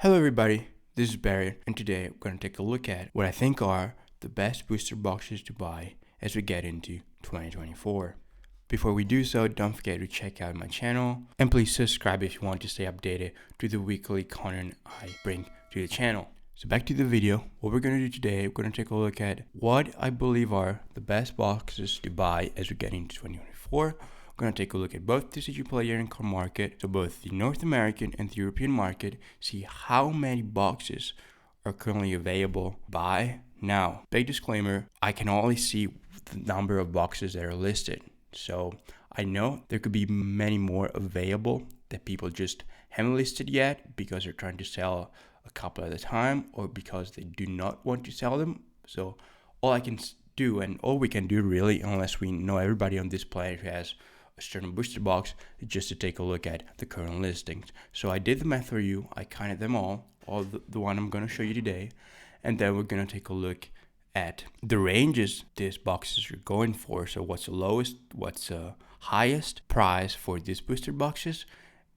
Hello everybody, this is Barry, and today we're going to take a look at what I think are the best booster boxes to buy as we get into 2024. Before we do so, don't forget to check out my channel, and please subscribe if you want to stay updated to the weekly content I bring to the channel. So back to the video, what we're going to do today, we're going to take a look at what I believe are the best boxes to buy as we get into 2024. We're going to take a look at both TCG Player and CardMarket, so both the North American and the European market, see how many boxes are currently available by now. Big disclaimer, I can only see the number of boxes that are listed. So I know there could be many more available that people just haven't listed yet because they're trying to sell a couple at a time or because they do not want to sell them. So all I can do and all we can do really, unless we know everybody on this planet who has a certain booster box, is just to take a look at the current listings. So I did the math for you. I counted them all the one I'm going to show you today, and then we're going to take a look at the ranges these boxes are going for. So what's the lowest, what's the highest price for these booster boxes,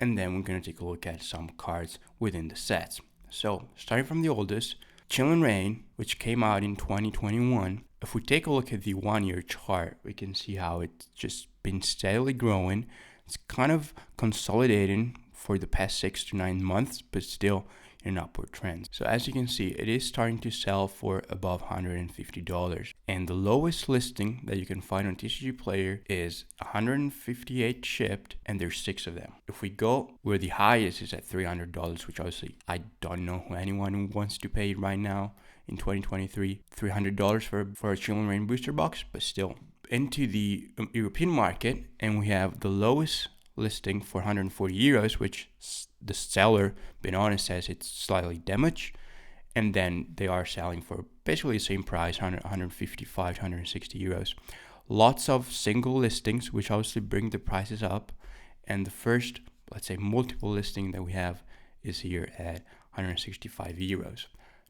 and then we're going to take a look at some cards within the sets. So starting from the oldest, Chill and Rain, which came out in 2021. If we take a look at the 1 year chart, we can see how it's just been steadily growing. It's kind of consolidating for the past 6 to 9 months, but still in an upward trend. So as you can see, it is starting to sell for above $150. And the lowest listing that you can find on TCG Player is 158 shipped, and there's 6 of them. If we go where the highest is at $300, which obviously I don't know anyone who wants to pay right now in 2023, $300 for a Chill and Rain booster box, but still. Into the European market, and we have the lowest listing for 140 euros, which the seller, being honest, says it's slightly damaged, and then they are selling for basically the same price, 155 to 160 euros. Lots of single listings, which obviously bring the prices up, and the first, let's say, multiple listing that we have is here at 165 euros.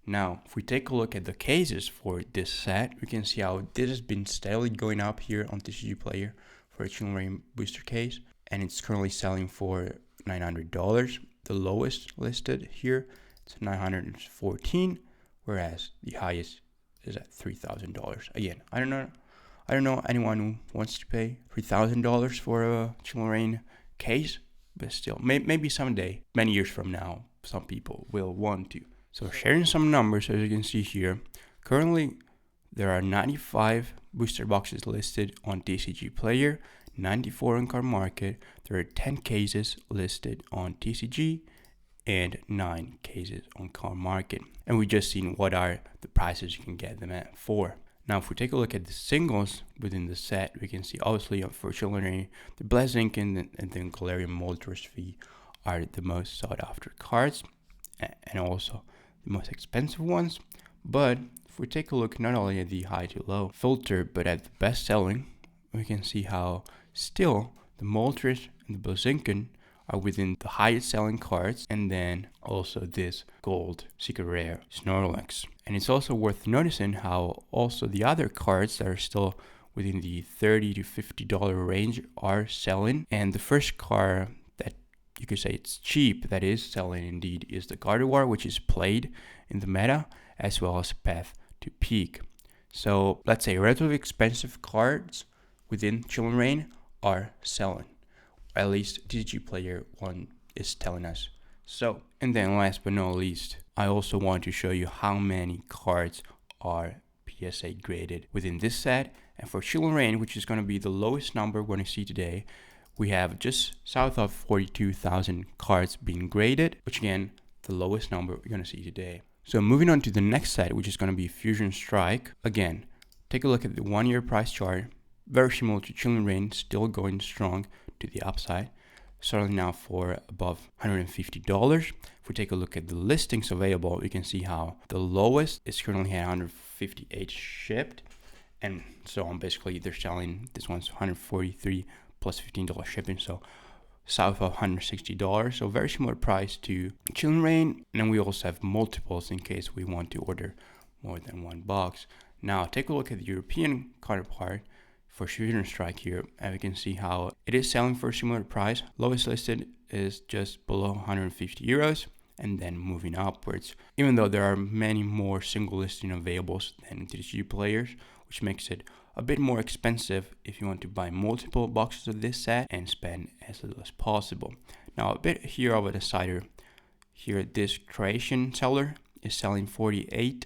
Now, if we take a look at the cases for this set, we can see how this has been steadily going up here on TCG Player for a Chill and Rain booster case, and it's currently selling for $900. The lowest listed here is $914, whereas the highest is at $3,000. Again, I don't know anyone who wants to pay $3,000 for a Chill and Rain case, but still, maybe someday, many years from now, some people will want to. So sharing some numbers, as you can see here, currently there are 95 booster boxes listed on TCG Player, 94 on CardMarket. There are 10 cases listed on TCG and 9 cases on CardMarket. And we just seen what are the prices you can get them at for. Now, if we take a look at the singles within the set, we can see obviously for Chill and Rain, the Blazink and then Galarian Moltres V are the most sought after cards, and also the most expensive ones. But if we take a look not only at the high to low filter, but at the best selling, we can see how still the Moltres and the Blazinken are within the highest selling cards, and then also this gold secret rare Snorlax. And it's also worth noticing how also the other cards that are still within the $30 to $50 range are selling. And the first card that you could say it's cheap, that is selling indeed, is the Gardevoir, which is played in the meta, as well as Path to Peak. So let's say relatively expensive cards within Chill and Rain are selling. At least TCG Player 1 is telling us so. And then last but not least, I also want to show you how many cards are PSA graded within this set. And for Chill and Rain, which is going to be the lowest number we're going to see today, we have just south of 42,000 cards being graded, which again, the lowest number we're going to see today. So moving on to the next set, which is going to be Fusion Strike. Again, take a look at the 1 year price chart. Very similar to Chill and Rain, still going strong to the upside. Starting now for above $150. If we take a look at the listings available, we can see how the lowest is currently at 158 shipped, and so on. Basically, they're selling this one's 143 plus $15 shipping, so south of $160. So very similar price to Chill and Rain, and then we also have multiples in case we want to order more than one box. Now take a look at the European counterpart for Fusion Strike here, and we can see how it is selling for a similar price. Lowest listed is just below 150 euros, and then moving upwards, even though there are many more single listing availables than TCG players, which makes it a bit more expensive if you want to buy multiple boxes of this set and spend as little as possible. Now, a bit here of a decider. Here, this Croatian seller is selling 48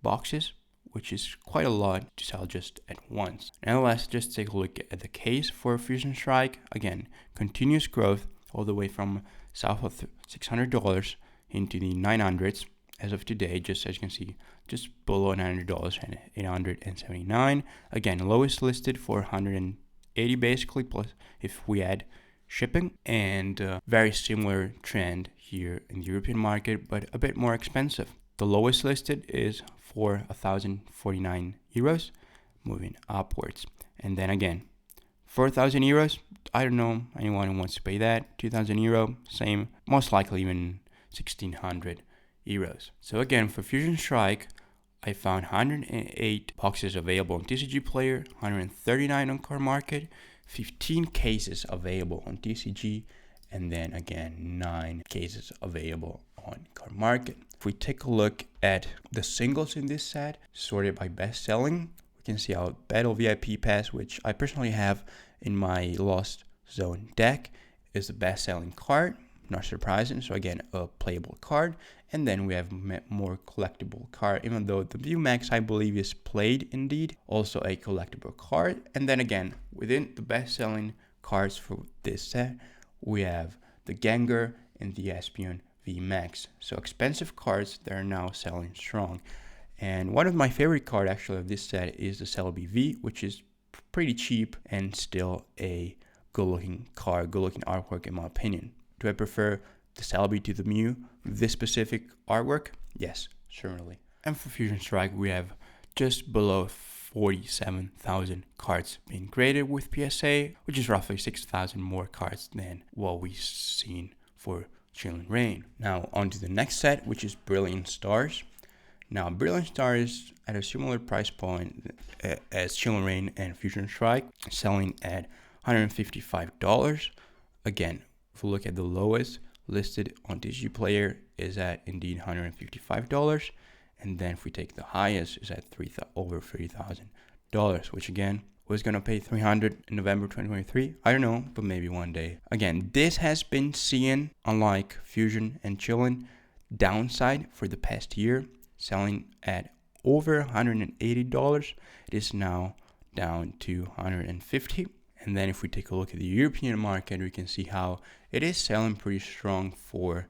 boxes, which is quite a lot to sell just at once. Now let's just take a look at the case for Fusion Strike. Again, continuous growth all the way from south of $600 into the 900s as of today, just as you can see, just below $900 and $879. Again, lowest listed for 180 basically, plus if we add shipping, and very similar trend here in the European market, but a bit more expensive. The lowest listed is for 1,049 euros, moving upwards. And then again, 4,000 euros, I don't know anyone who wants to pay that. 2,000 euro, same, most likely even 1,600 euros. So again, for Fusion Strike, I found 108 boxes available on TCG Player, 139 on CardMarket, 15 cases available on TCG, and then again 9 cases available on CardMarket. If we take a look at the singles in this set, sorted by best selling, we can see our Battle VIP Pass, which I personally have in my Lost Zone deck, is the best selling card. Not surprising. So again, a playable card. And then we have more collectible card, even though the VMAX I believe is played indeed, also a collectible card. And then again, within the best selling cards for this set, we have the Gengar and the Espion VMAX. So expensive cards that are now selling strong. And one of my favorite cards actually of this set is the Celebi V, which is pretty cheap and still a good looking card, good looking artwork in my opinion. Do I prefer the Celebi to the Mew with this specific artwork? Yes, certainly. And for Fusion Strike, we have just below 47,000 cards being created with PSA, which is roughly 6,000 more cards than what we've seen for Chilling Reign. Now on to the next set, which is Brilliant Stars. Now Brilliant Stars at a similar price point as Chilling Reign and Fusion Strike, selling at $155. Again, if we look at the lowest listed on TCG Player is at indeed $155, and then if we take the highest is at over $3,000, which again was gonna pay $300 in November 2023. I don't know, but maybe one day. Again, this has been seeing, unlike Fusion and Chillin', downside for the past year, selling at over $180. It is now down to $150. And then if we take a look at the European market, we can see how it is selling pretty strong for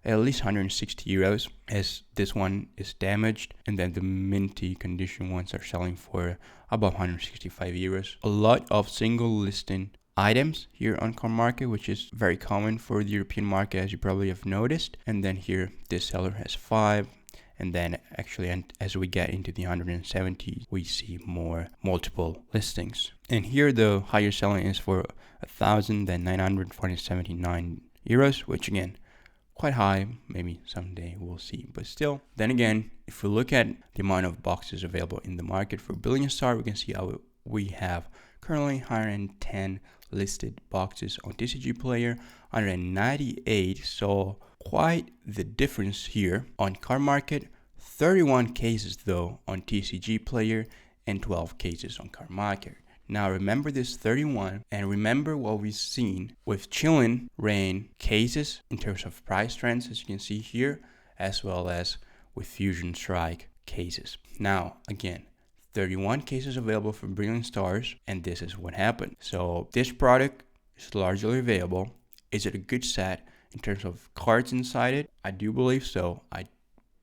at least 160 euros, as this one is damaged, and then the minty condition ones are selling for above 165 euros. A lot of single listing items here on CardMarket, which is very common for the European market, as you probably have noticed. And then here this seller has 5. And then actually, and as we get into the 170, we see more multiple listings. And here the higher selling is for 1,000, then 979 euros, which again, quite high. Maybe someday we'll see, but still. Then again, if we look at the amount of boxes available in the market for Brilliant Star, we can see how we have currently 110 listed boxes on TCG Player, 198. So quite the difference here on CardMarket. 31 cases though on TCG Player and 12 cases on CardMarket. Now remember this 31 and remember what we've seen with Chilling Reign cases in terms of price trends, as you can see here, as well as with Fusion Strike cases. Now again, 31 cases available for Brilliant Stars, and this is what happened. So this product is largely available. Is it a good set in terms of cards inside it? I do believe so. I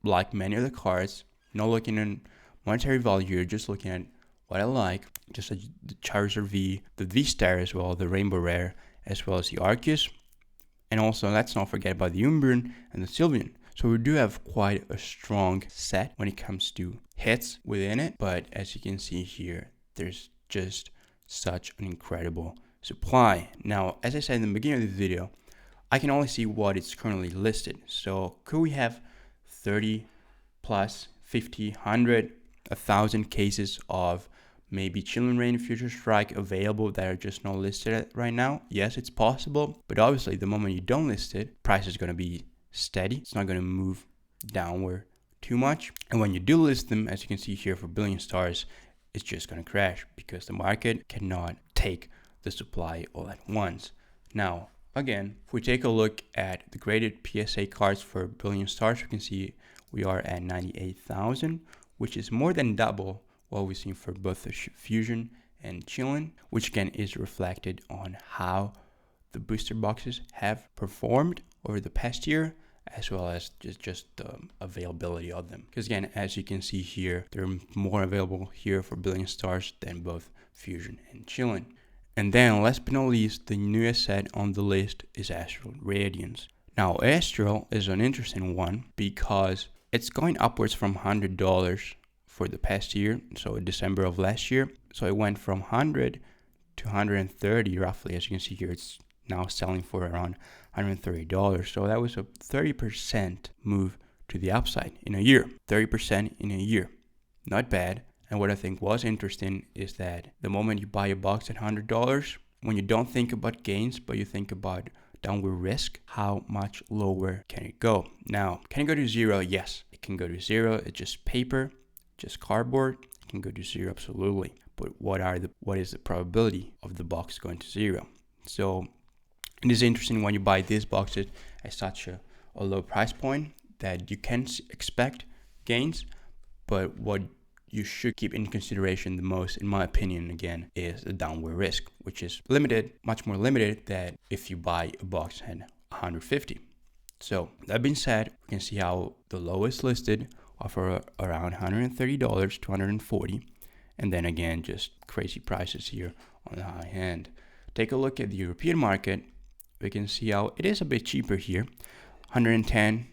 like many of the cards, not looking at monetary value here, just looking at what I like, just like the Charizard V, the V-Star as well, the Rainbow Rare, as well as the Arceus, and also let's not forget about the Umbreon and the Sylveon. So we do have quite a strong set when it comes to hits within it, but as you can see here, there's just such an incredible supply. Now, as I said in the beginning of the video, I can only see what is currently listed. So could we have 30 plus 50, 100, 1,000 cases of maybe Chilling Reign, Future Strike available that are just not listed right now? Yes, it's possible, but obviously the moment you don't list it, price is going to be steady. It's not going to move downward too much. And when you do list them, as you can see here for billion stars, it's just going to crash because the market cannot take the supply all at once. Now, again, if we take a look at the graded PSA cards for billion stars, we can see we are at 98,000, which is more than double what we've seen for both the Fusion and Chillin, which again is reflected on how the booster boxes have performed over the past year, as well as just the availability of them. Because again, as you can see here, they're more available here for billion stars than both Fusion and Chillin. And then last but not least, the newest set on the list is Astal Radiance. Now Astal is an interesting one because it's going upwards from $100 for the past year, so December of last year. So it went from 100 to 130 roughly. As you can see here, it's now selling for around $130. So that was a 30% move to the upside in a year. 30% in a year. Not bad. And what I think was interesting is that the moment you buy a box at $100, when you don't think about gains, but you think about downward risk, how much lower can it go? Now, can it go to zero? Yes, it can go to zero. It's just paper, just cardboard. It can go to zero, absolutely. But what is the probability of the box going to zero? So it is interesting when you buy these boxes at such a low price point that you can expect gains, but what you should keep in consideration the most, in my opinion, again, is the downward risk, which is limited, much more limited than if you buy a box at 150. So that being said, we can see how the lowest listed offer around $130 to $140, and then again, just crazy prices here on the high end. Take a look at the European market. We can see how it is a bit cheaper here, 110.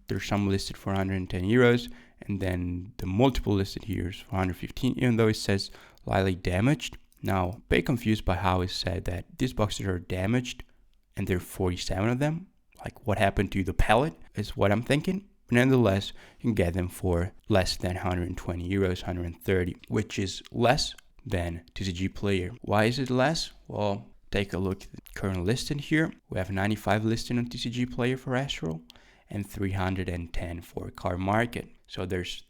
There's some listed for 110 euros. And then the multiple listed here is for 115, even though it says lightly damaged. Now, a bit confused by how it said that these boxes are damaged and there are 47 of them. Like, what happened to the pallet is what I'm thinking. But nonetheless, you can get them for less than 120 euros, 130, which is less than TCG Player. Why is it less? Well, take a look at the current listing here. We have 95 listed on TCG Player for Astal and 310 for CardMarket. So there's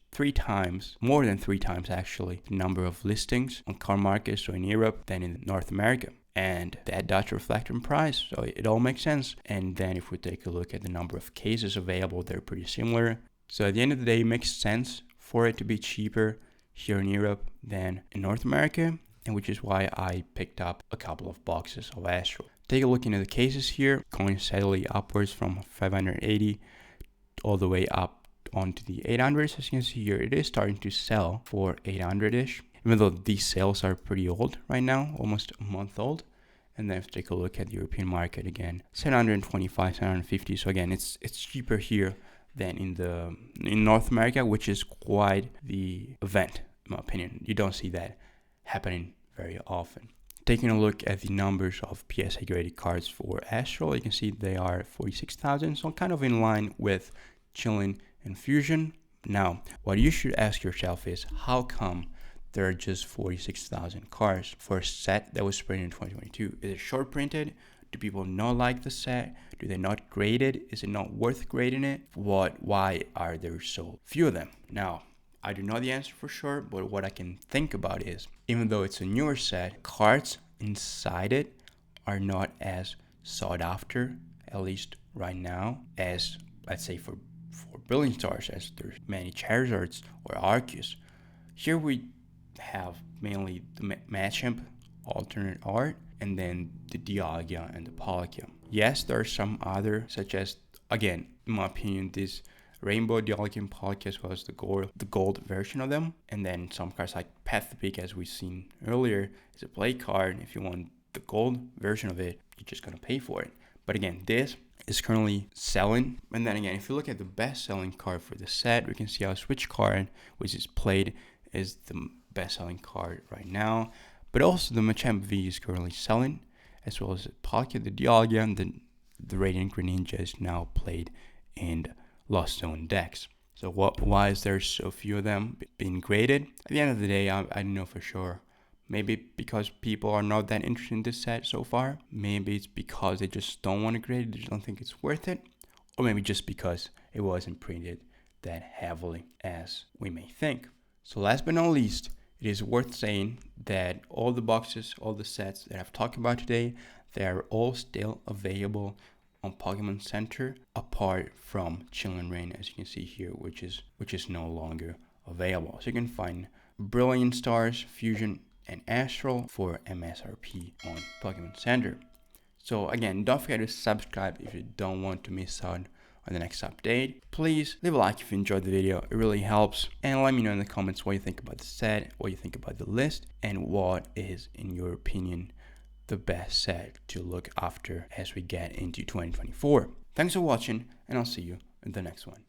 more than three times actually, the number of listings on CardMarket, so in Europe, than in North America. And that does reflect in price, so it all makes sense. And then if we take a look at the number of cases available, they're pretty similar. So at the end of the day, it makes sense for it to be cheaper here in Europe than in North America, and which is why I picked up a couple of boxes of Astal. Take a look into the cases here, going steadily upwards from 580 all the way up onto the 800s. As you can see here, it is starting to sell for 800-ish, even though these sales are pretty old right now, almost a month old. And then if you take a look at the European market again, 725, 750. So again, it's cheaper here than in North America, which is quite the event, in my opinion. You don't see that happening very often. Taking a look at the numbers of PSA graded cards for Astal, you can see they are 46,000, so kind of in line with Chillin and Fusion. Now, what you should ask yourself is, how come there are just 46,000 cards for a set that was printed in 2022? Is it short printed? Do people not like the set? Do they not grade it? Is it not worth grading it? Why are there so few of them? Now, I do not know the answer for sure, but what I can think about is, even though it's a newer set, cards inside it are not as sought after, at least right now, as, let's say, for billion stars, as there's many Charizards or Arceus. Here we have mainly the Machamp alternate art, and then the Dialga and the Palkia. Yes, there are some other, such as, again, in my opinion, this Rainbow Dialga and Palkia, as well as the gold version of them. And then some cards like Pathpic, as we've seen earlier, is a play card. If you want the gold version of it, you're just gonna pay for it. But again, this is currently selling. And then again, if you look at the best selling card for the set, we can see how Switch card, which is played, is the best selling card right now. But also the Machamp V is currently selling, as well as the Palkia, the Dialga, and the Radiant Greninja is now played in Lost Zone decks. So why is there so few of them being graded? At the end of the day, I don't know for sure. Maybe because people are not that interested in this set so far. Maybe it's because they just don't want to grade it, they just don't think it's worth it. or maybe just because it wasn't printed that heavily as we may think. So last but not least, it is worth saying that all the boxes, all the sets that I've talked about today, they are all still available on Pokemon Center, apart from Chilling Reign, as you can see here, which is no longer available. So you can find Brilliant Stars, Fusion, and Astral for MSRP on Pokemon Center. So again, don't forget to subscribe if you don't want to miss out on the next update. Please leave a like if you enjoyed the video, it really helps. And let me know in the comments what you think about the set, what you think about the list, and what is, in your opinion, the best set to look after as we get into 2024. Thanks for watching, and I'll see you in the next one.